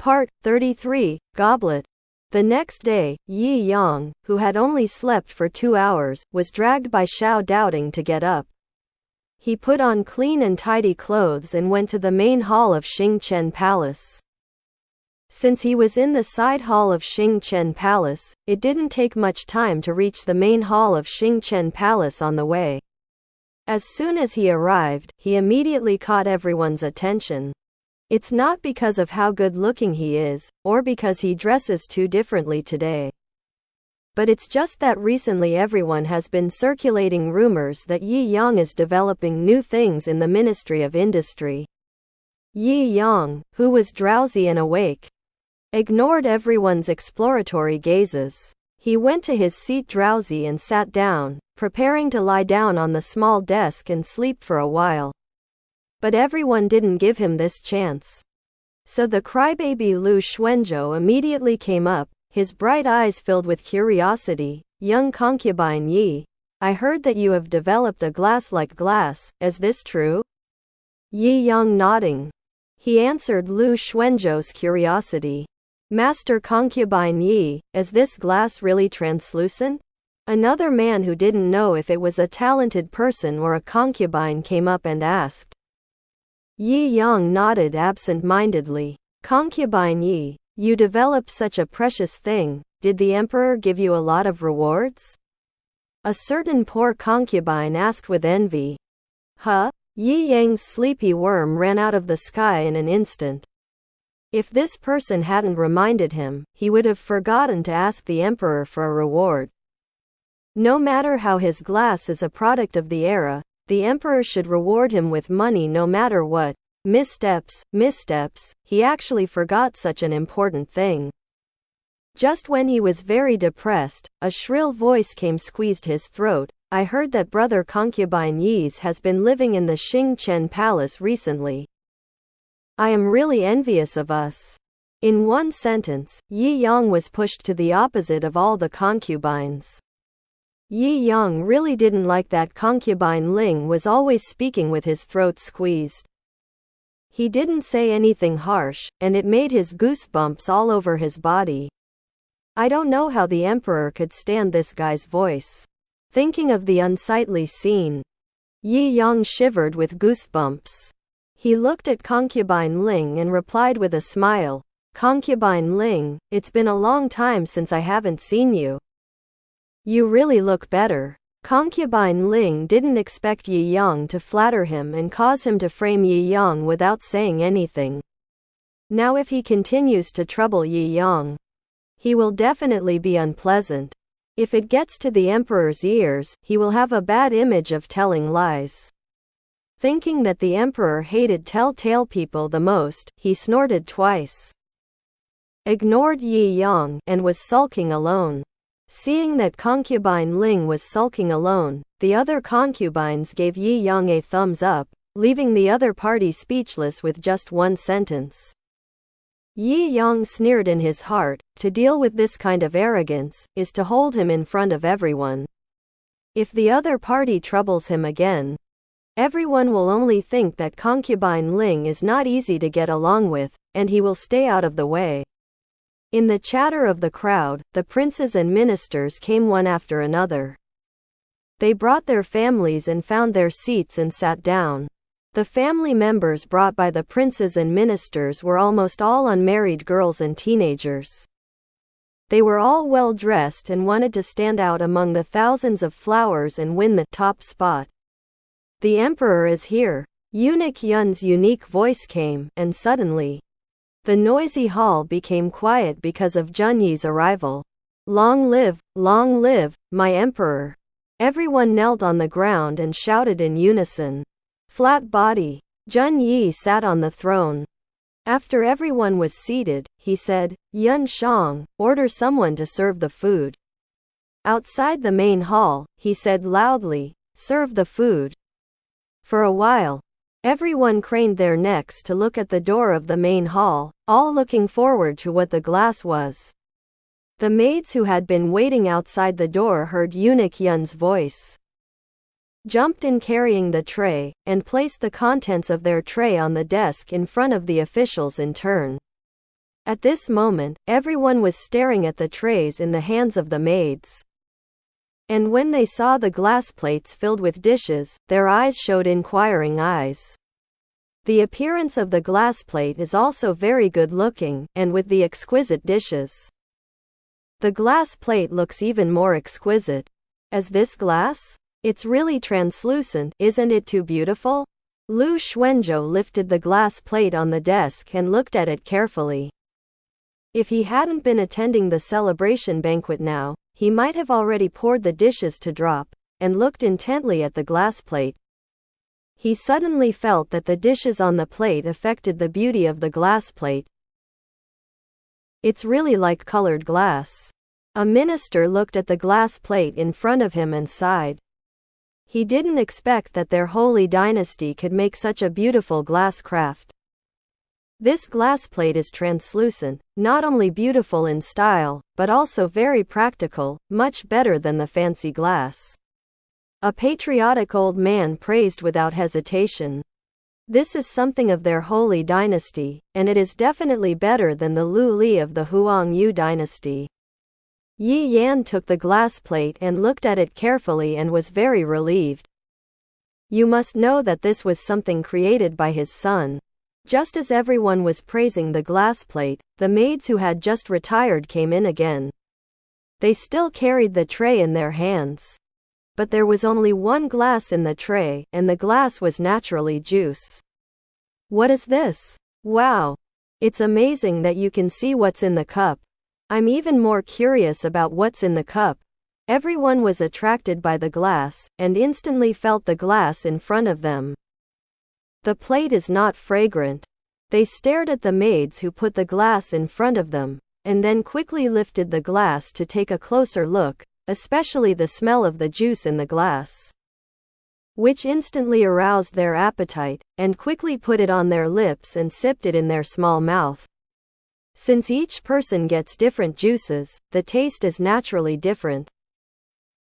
Part 33, Goblet. The next day, Yi Yang, who had only slept for 2 hours, was dragged by Xiao doubting to get up. He put on clean and tidy clothes and went to the main hall of Xingchen Palace. Since he was in the side hall of Xingchen Palace, it didn't take much time to reach the main hall of Xingchen Palace on the way. As soon as he arrived, he immediately caught everyone's attention. It's not because of how good-looking he is, or because he dresses too differently today. But it's just that recently everyone has been circulating rumors that Yi Yang is developing new things in the Ministry of Industry. Yi Yang, who was drowsy and awake, ignored everyone's exploratory gazes. He went to his seat drowsy and sat down, preparing to lie down on the small desk and sleep for a while. But everyone didn't give him this chance. So the crybaby Lu Xuanzhou immediately came up, his bright eyes filled with curiosity. Young concubine Yi, I heard that you have developed a glass-like glass, is this true? Yi Yang nodding. He answered Lu Xuanzhou's curiosity. Master concubine Yi, is this glass really translucent? Another man who didn't know if it was a talented person or a concubine came up and asked. Yi Yang nodded absent-mindedly. Concubine Yi, you developed such a precious thing, did the emperor give you a lot of rewards? A certain poor concubine asked with envy. Huh? Yi Yang's sleepy worm ran out of the sky in an instant. If this person hadn't reminded him, he would have forgotten to ask the emperor for a reward. No matter how his glass is a product of the era, the emperor should reward him with money no matter what. Missteps, he actually forgot such an important thing. Just when he was very depressed, a shrill voice came squeezed his throat. I heard that brother concubine Yi's has been living in the Xingchen Palace recently. I am really envious of us. In one sentence, Yi Yang was pushed to the opposite of all the concubines. Yi Yang really didn't like that concubine Ling was always speaking with his throat squeezed. He didn't say anything harsh, and it made his goosebumps all over his body. I don't know how the emperor could stand this guy's voice. Thinking of the unsightly scene, Yi Yang shivered with goosebumps. He looked at concubine Ling and replied with a smile, Concubine Ling, it's been a long time since I haven't seen you. You really look better. Concubine Ling didn't expect Yi Yang to flatter him and cause him to frame Yi Yang without saying anything. Now if he continues to trouble Yi Yang, he will definitely be unpleasant. If it gets to the emperor's ears, he will have a bad image of telling lies. Thinking that the emperor hated telltale people the most, he snorted twice, ignored Yi Yang, and was sulking alone. Seeing that concubine Ling was sulking alone, the other concubines gave Yi Yang a thumbs up, leaving the other party speechless with just one sentence. Yi Yang sneered in his heart, to deal with this kind of arrogance, is to hold him in front of everyone. If the other party troubles him again, everyone will only think that concubine Ling is not easy to get along with, and he will stay out of the way. In the chatter of the crowd, the princes and ministers came one after another. They brought their families and found their seats and sat down. The family members brought by the princes and ministers were almost all unmarried girls and teenagers. They were all well dressed and wanted to stand out among the thousands of flowers and win the top spot. The emperor is here. Eunuch Yun's unique voice came, and suddenly, the noisy hall became quiet because of Junyi's arrival. Long live, my emperor. Everyone knelt on the ground and shouted in unison. Flat body. Junyi sat on the throne. After everyone was seated, he said, Yun Shang, order someone to serve the food. Outside the main hall, he said loudly, serve the food. For a while, everyone craned their necks to look at the door of the main hall, all looking forward to what the glass was. The maids who had been waiting outside the door heard Eunuch Yun's voice, jumped in carrying the tray, and placed the contents of their tray on the desk in front of the officials in turn. At this moment, everyone was staring at the trays in the hands of the maids. And when they saw the glass plates filled with dishes, their eyes showed inquiring eyes. The appearance of the glass plate is also very good looking, and with the exquisite dishes. The glass plate looks even more exquisite. As this glass? It's really translucent, isn't it too beautiful? Lu Xuanzhou lifted the glass plate on the desk and looked at it carefully. If he hadn't been attending the celebration banquet now, he might have already poured the dishes to drop, and looked intently at the glass plate. He suddenly felt that the dishes on the plate affected the beauty of the glass plate. It's really like colored glass. A minister looked at the glass plate in front of him and sighed. He didn't expect that their Holy Dynasty could make such a beautiful glass craft. This glass plate is translucent, not only beautiful in style, but also very practical, much better than the fancy glass. A patriotic old man praised without hesitation. This is something of their Holy Dynasty, and it is definitely better than the Lu Li of the Huang Yu Dynasty. Yi Yan took the glass plate and looked at it carefully and was very relieved. You must know that this was something created by his son. Just as everyone was praising the glass plate, the maids who had just retired came in again. They still carried the tray in their hands. But there was only one glass in the tray, and the glass was naturally juice. What is this? Wow! It's amazing that you can see what's in the cup. I'm even more curious about what's in the cup. Everyone was attracted by the glass, and instantly felt the glass in front of them. The plate is not fragrant. They stared at the maids who put the glass in front of them, and then quickly lifted the glass to take a closer look, especially the smell of the juice in the glass, which instantly aroused their appetite, and quickly put it on their lips and sipped it in their small mouth. Since each person gets different juices, the taste is naturally different.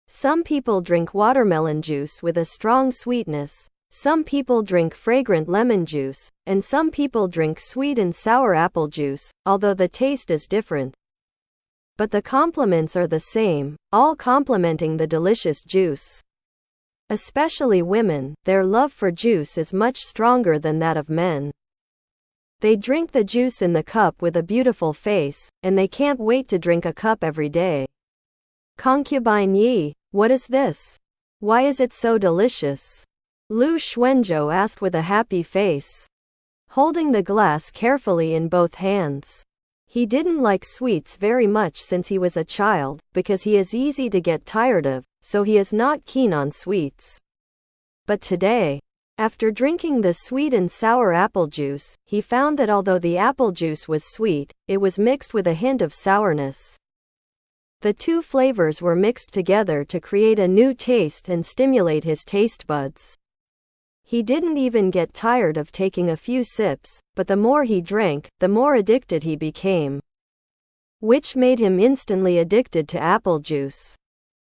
Some people drink watermelon juice with a strong sweetness, some people drink fragrant lemon juice, and some people drink sweet and sour apple juice, although the taste is different. But the compliments are the same, all complimenting the delicious juice. Especially women, their love for juice is much stronger than that of men. They drink the juice in the cup with a beautiful face, and they can't wait to drink a cup every day. Concubine Yi, what is this? Why is it so delicious? Lu Xuanzhou asked with a happy face, holding the glass carefully in both hands. He didn't like sweets very much since he was a child, because he is easy to get tired of, so he is not keen on sweets. But today, after drinking the sweet and sour apple juice, he found that although the apple juice was sweet, it was mixed with a hint of sourness. The two flavors were mixed together to create a new taste and stimulate his taste buds. He didn't even get tired of taking a few sips, but the more he drank, the more addicted he became, which made him instantly addicted to apple juice.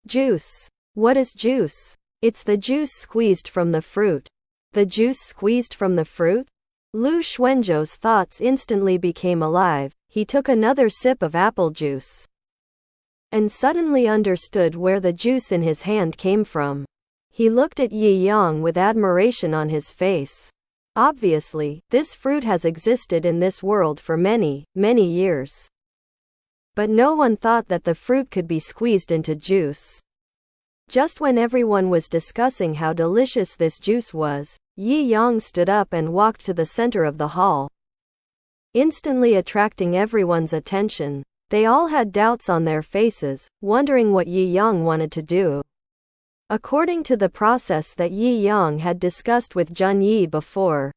Juice. What is juice? It's the juice squeezed from the fruit. The juice squeezed from the fruit? Lu Xuanzhou's thoughts instantly became alive. He took another sip of apple juice, and suddenly understood where the juice in his hand came from. He looked at Yi Yang with admiration on his face. Obviously, this fruit has existed in this world for many, many years. But no one thought that the fruit could be squeezed into juice. Just when everyone was discussing how delicious this juice was, Yi Yang stood up and walked to the center of the hall, instantly attracting everyone's attention. They all had doubts on their faces, wondering what Yi Yang wanted to do. According to the process that Yi Yang had discussed with Zhen Yi before,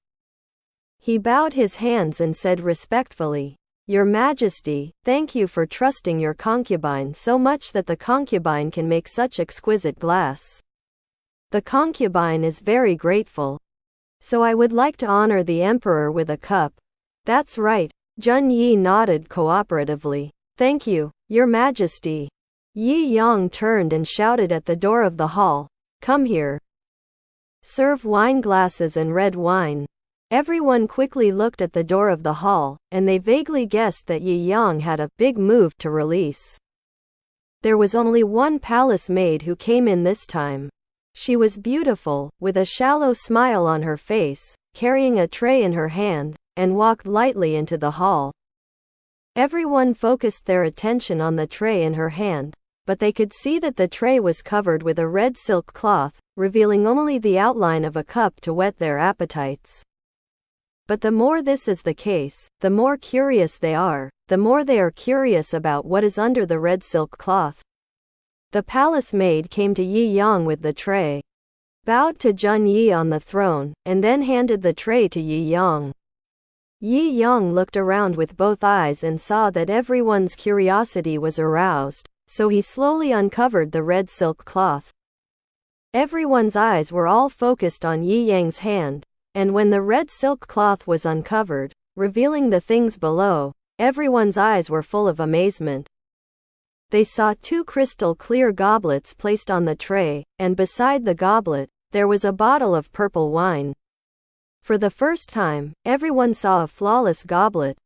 he bowed his hands and said respectfully, "Your Majesty, thank you for trusting your concubine so much that the concubine can make such exquisite glass. The concubine is very grateful. So I would like to honor the emperor with a cup." "That's right." Zhen Yi nodded cooperatively. "Thank you, Your Majesty." Yi Yang turned and shouted at the door of the hall, "Come here. Serve wine glasses and red wine." Everyone quickly looked at the door of the hall, and they vaguely guessed that Yi Yang had a big move to release. There was only one palace maid who came in this time. She was beautiful, with a shallow smile on her face, carrying a tray in her hand, and walked lightly into the hall. Everyone focused their attention on the tray in her hand, but they could see that the tray was covered with a red silk cloth, revealing only the outline of a cup to whet their appetites. But the more this is the case, the more curious they are, the more they are curious about what is under the red silk cloth. The palace maid came to Yi Yang with the tray, bowed to Jun Yi on the throne, and then handed the tray to Yi Yang. Yi Yang looked around with both eyes and saw that everyone's curiosity was aroused, so he slowly uncovered the red silk cloth. Everyone's eyes were all focused on Yi Yang's hand, and when the red silk cloth was uncovered, revealing the things below, everyone's eyes were full of amazement. They saw two crystal-clear goblets placed on the tray, and beside the goblet, there was a bottle of purple wine. For the first time, everyone saw a flawless goblet.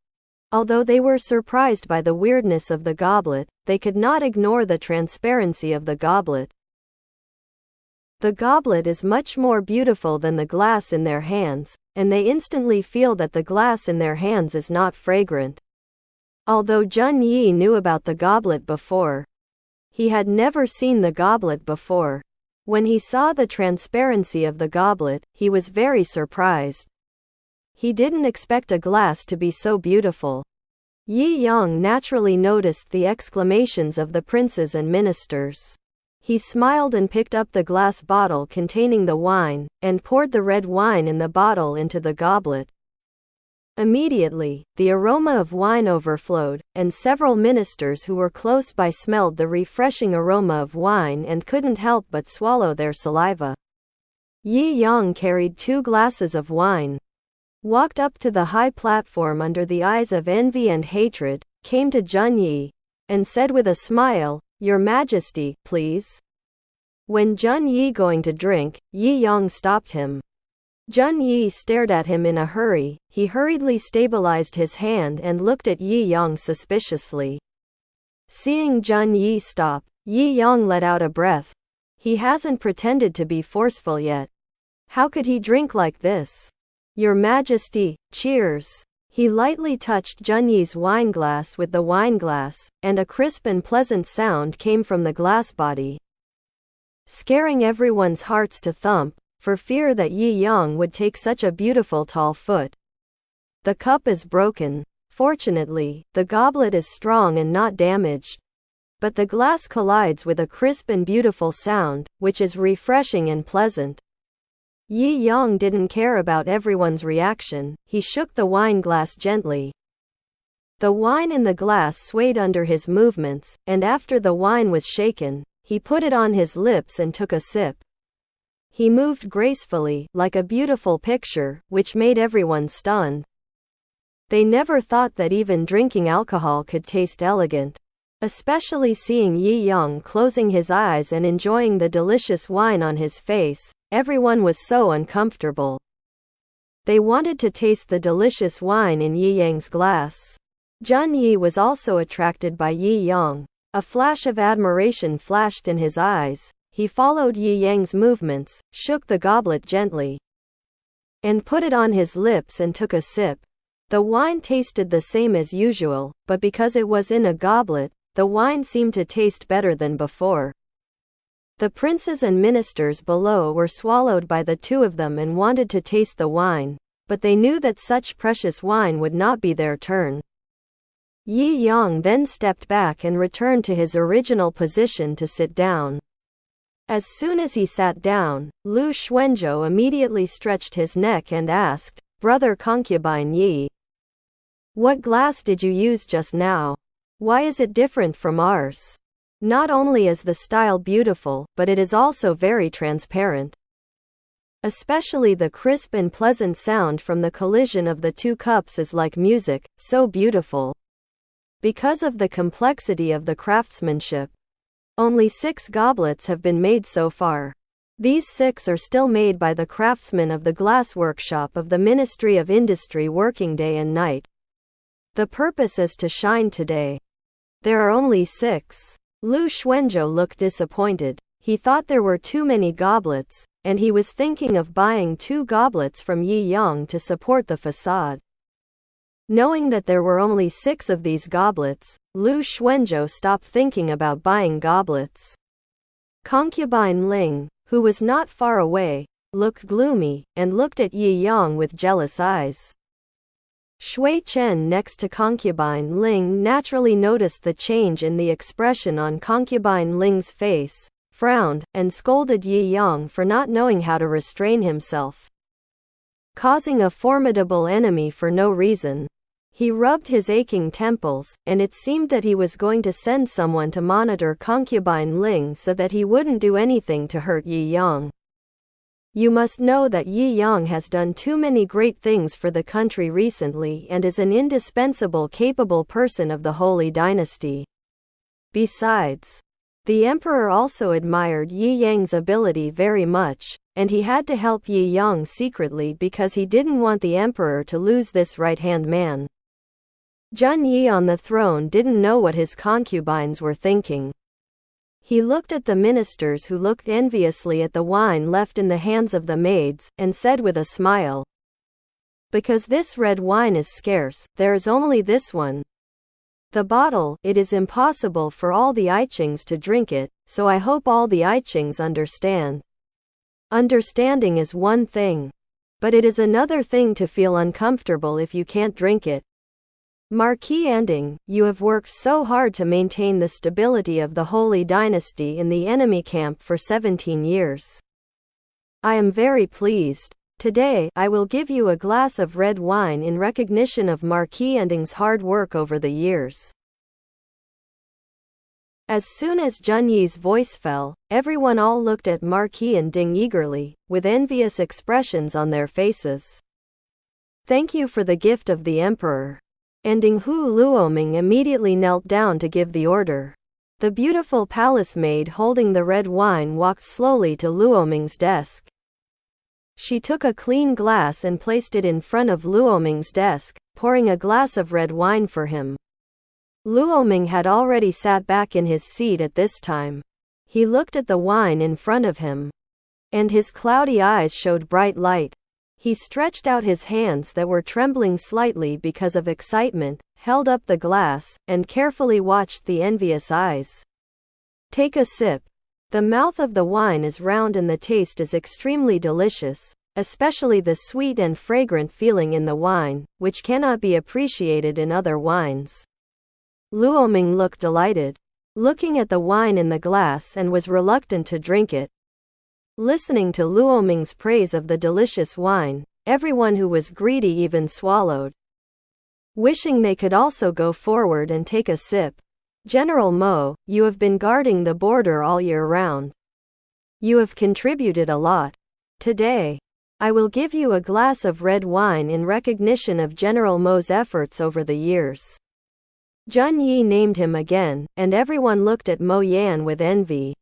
Although they were surprised by the weirdness of the goblet, they could not ignore the transparency of the goblet. The goblet is much more beautiful than the glass in their hands, and they instantly feel that the glass in their hands is not fragrant. Although Jun Yi knew about the goblet before, he had never seen the goblet before. When he saw the transparency of the goblet, he was very surprised. He didn't expect a glass to be so beautiful. Yi Yang naturally noticed the exclamations of the princes and ministers. He smiled and picked up the glass bottle containing the wine, and poured the red wine in the bottle into the goblet. Immediately, the aroma of wine overflowed, and several ministers who were close by smelled the refreshing aroma of wine and couldn't help but swallow their saliva. Yi Yang carried 2 glasses of wine, walked up to the high platform under the eyes of envy and hatred, came to Jun Yi, and said with a smile, "Your Majesty, please." When Jun Yi going to drink, Yi Yang stopped him. Jun Yi stared at him in a hurry. He hurriedly stabilized his hand and looked at Yi Yang suspiciously. Seeing Jun Yi stop, Yi Yang let out a breath. He hasn't pretended to be forceful yet. How could he drink like this? Your Majesty, cheers. He lightly touched Jun Yi's wineglass with the wineglass, and a crisp and pleasant sound came from the glass body, scaring everyone's hearts to thump, for fear that Yi Yang would take such a beautiful tall foot. The cup is broken. Fortunately, the goblet is strong and not damaged. But the glass collides with a crisp and beautiful sound, which is refreshing and pleasant. Yi Yang didn't care about everyone's reaction. He shook the wine glass gently. The wine in the glass swayed under his movements, and after the wine was shaken, he put it on his lips and took a sip. He moved gracefully, like a beautiful picture, which made everyone stunned. They never thought that even drinking alcohol could taste elegant. Especially seeing Yi Yang closing his eyes and enjoying the delicious wine on his face, everyone was so uncomfortable. They wanted to taste the delicious wine in Yi Yang's glass. Jun Yi was also attracted by Yi Yang. A flash of admiration flashed in his eyes. He followed Yi Yang's movements, shook the goblet gently, and put it on his lips and took a sip. The wine tasted the same as usual, but because it was in a goblet, the wine seemed to taste better than before. The princes and ministers below were swallowed by the two of them and wanted to taste the wine, but they knew that such precious wine would not be their turn. Yi Yang then stepped back and returned to his original position to sit down. As soon as he sat down, Lu Xuanzhou immediately stretched his neck and asked, "Brother concubine Yi, what glass did you use just now? Why is it different from ours? Not only is the style beautiful, but it is also very transparent. Especially the crisp and pleasant sound from the collision of the two cups is like music, so beautiful." Because of the complexity of the craftsmanship, only 6 goblets have been made so far. These 6 are still made by the craftsmen of the glass workshop of the Ministry of Industry, working day and night. The purpose is to shine today. There are only 6. Lu Xuanzhou looked disappointed. He thought there were too many goblets, and he was thinking of buying 2 goblets from Yi Yang to support the facade. Knowing that there were only 6 of these goblets, Lu Xuanzhou stopped thinking about buying goblets. Concubine Ling, who was not far away, looked gloomy, and looked at Yi Yang with jealous eyes. Shui Chen next to Concubine Ling naturally noticed the change in the expression on Concubine Ling's face, frowned, and scolded Yi Yang for not knowing how to restrain himself. Causing a formidable enemy for no reason. He rubbed his aching temples, and it seemed that he was going to send someone to monitor Concubine Ling so that he wouldn't do anything to hurt Yi Yang. You must know that Yi Yang has done too many great things for the country recently and is an indispensable capable person of the Holy Dynasty. Besides, the emperor also admired Yi Yang's ability very much, and he had to help Yi Yang secretly because he didn't want the emperor to lose this right-hand man. Zhen Yi on the throne didn't know what his concubines were thinking. He looked at the ministers who looked enviously at the wine left in the hands of the maids, and said with a smile, "Because this red wine is scarce, there is only this one. The bottle, it is impossible for all the Ichings to drink it, so I hope all the Ichings understand. Understanding is one thing. But it is another thing to feel uncomfortable if you can't drink it. Marquis Ending, you have worked so hard to maintain the stability of the Holy Dynasty in the enemy camp for 17 years. I am very pleased. Today, I will give you a glass of red wine in recognition of Marquis Ending's hard work over the years." As soon as Zhen Yi's voice fell, everyone all looked at Marquis Ending eagerly, with envious expressions on their faces. "Thank you for the gift of the emperor." Ending Hu Luoming immediately knelt down to give the order. The beautiful palace maid holding the red wine walked slowly to Luoming's desk. She took a clean glass and placed it in front of Luoming's desk, pouring a glass of red wine for him. Luoming had already sat back in his seat at this time. He looked at the wine in front of him, and his cloudy eyes showed bright light. He stretched out his hands that were trembling slightly because of excitement, held up the glass, and carefully watched the envious eyes. "Take a sip. The mouth of the wine is round and the taste is extremely delicious, especially the sweet and fragrant feeling in the wine, which cannot be appreciated in other wines." Luoming looked delighted, looking at the wine in the glass, and was reluctant to drink it. Listening to Luoming's praise of the delicious wine, everyone who was greedy even swallowed, wishing they could also go forward and take a sip. "General Mo, you have been guarding the border all year round. You have contributed a lot. Today, I will give you a glass of red wine in recognition of General Mo's efforts over the years." Zhen Yi named him again, and everyone looked at Mo Yan with envy.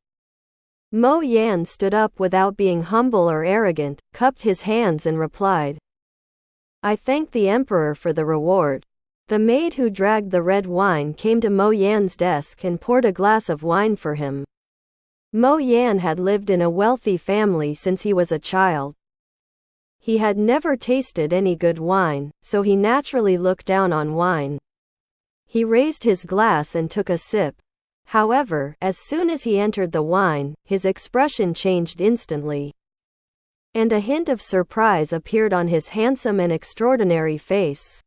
Mo Yan stood up without being humble or arrogant, cupped his hands and replied, "I thank the emperor for the reward." The maid who dragged the red wine came to Mo Yan's desk and poured a glass of wine for him. Mo Yan had lived in a wealthy family since he was a child. He had never tasted any good wine, so he naturally looked down on wine. He raised his glass and took a sip. However, as soon as he entered the wine, his expression changed instantly, and a hint of surprise appeared on his handsome and extraordinary face.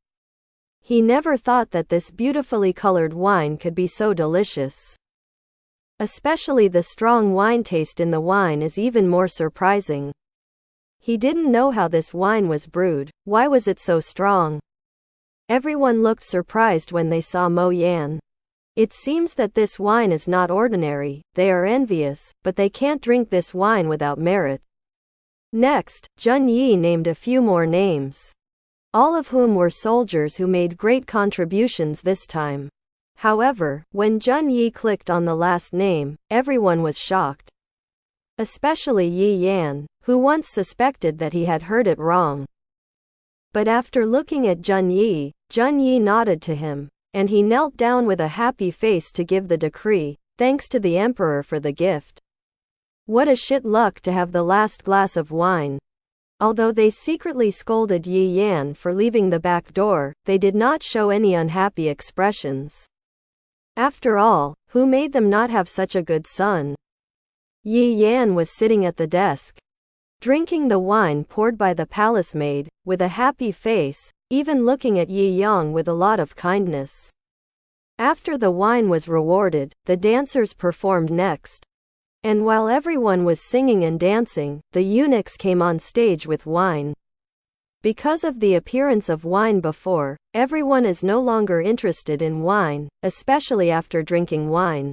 He never thought that this beautifully colored wine could be so delicious. Especially the strong wine taste in the wine is even more surprising. He didn't know how this wine was brewed. Why was it so strong? Everyone looked surprised when they saw Mo Yan. It seems that this wine is not ordinary. They are envious, but they can't drink this wine without merit. Next, Zhen Yi named a few more names, all of whom were soldiers who made great contributions this time. However, when Zhen Yi clicked on the last name, everyone was shocked. especially Yi Yan, who once suspected that he had heard it wrong. But after looking at Jun Yi nodded to him, and he knelt down with a happy face to give the decree, thanks to the emperor for the gift. What a shit luck to have the last glass of wine. Although they secretly scolded Yi Yan for leaving the back door, they did not show any unhappy expressions. After all, who made them not have such a good son? Yi Yan was sitting at the desk, drinking the wine poured by the palace maid, with a happy face, even looking at Yi Yang with a lot of kindness. After the wine was rewarded, the dancers performed next. And while everyone was singing and dancing, the eunuchs came on stage with wine. Because of the appearance of wine before, everyone is no longer interested in wine, especially after drinking wine.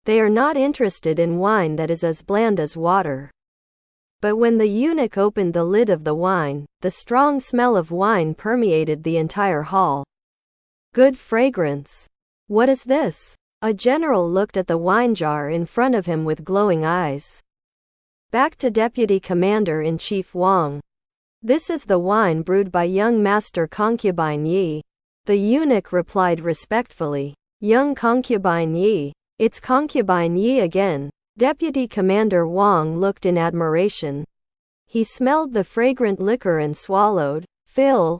They are not interested in wine that is as bland as water. But when the eunuch opened the lid of the wine, the strong smell of wine permeated the entire hall. Good fragrance. What is this? A general looked at the wine jar in front of him with glowing eyes. Back to Deputy Commander-in-Chief Wang. This is the wine brewed by young Master Concubine Yi. The eunuch replied respectfully. Young Concubine Yi. It's Concubine Yi again. Deputy Commander Wang looked in admiration. He smelled the fragrant liquor and swallowed. Fill,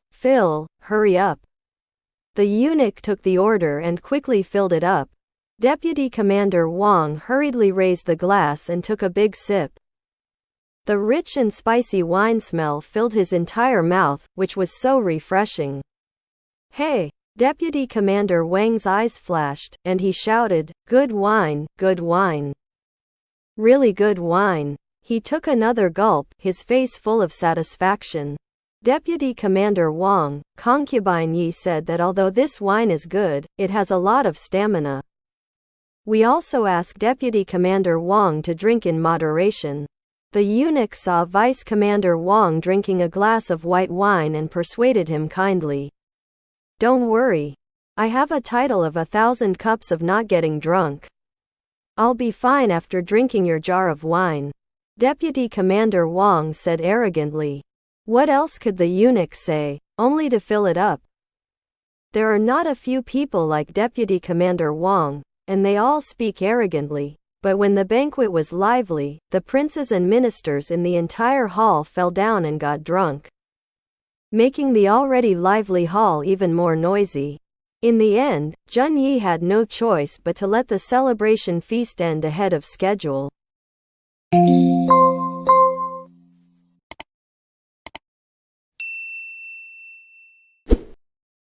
hurry up. The eunuch took the order and quickly filled it up. Deputy Commander Wang hurriedly raised the glass and took a big sip. The rich and spicy wine smell filled his entire mouth, which was so refreshing. Hey! Deputy Commander Wang's eyes flashed, and he shouted, good wine, good wine. Really good wine. He took another gulp, his face full of satisfaction. Deputy Commander Wang, Concubine Yi said that although this wine is good, it has a lot of stamina. We also ask Deputy Commander Wang to drink in moderation. The eunuch saw Vice Commander Wang drinking a glass of white wine and persuaded him kindly. Don't worry. I have a title of 1,000 cups of not getting drunk. I'll be fine after drinking your jar of wine. Deputy Commander Wang said arrogantly. What else could the eunuch say, only to fill it up? There are not a few people like Deputy Commander Wang, and they all speak arrogantly, but when the banquet was lively, the princes and ministers in the entire hall fell down and got drunk, making the already lively hall even more noisy. In the end, Jun Yi had no choice but to let the celebration feast end ahead of schedule.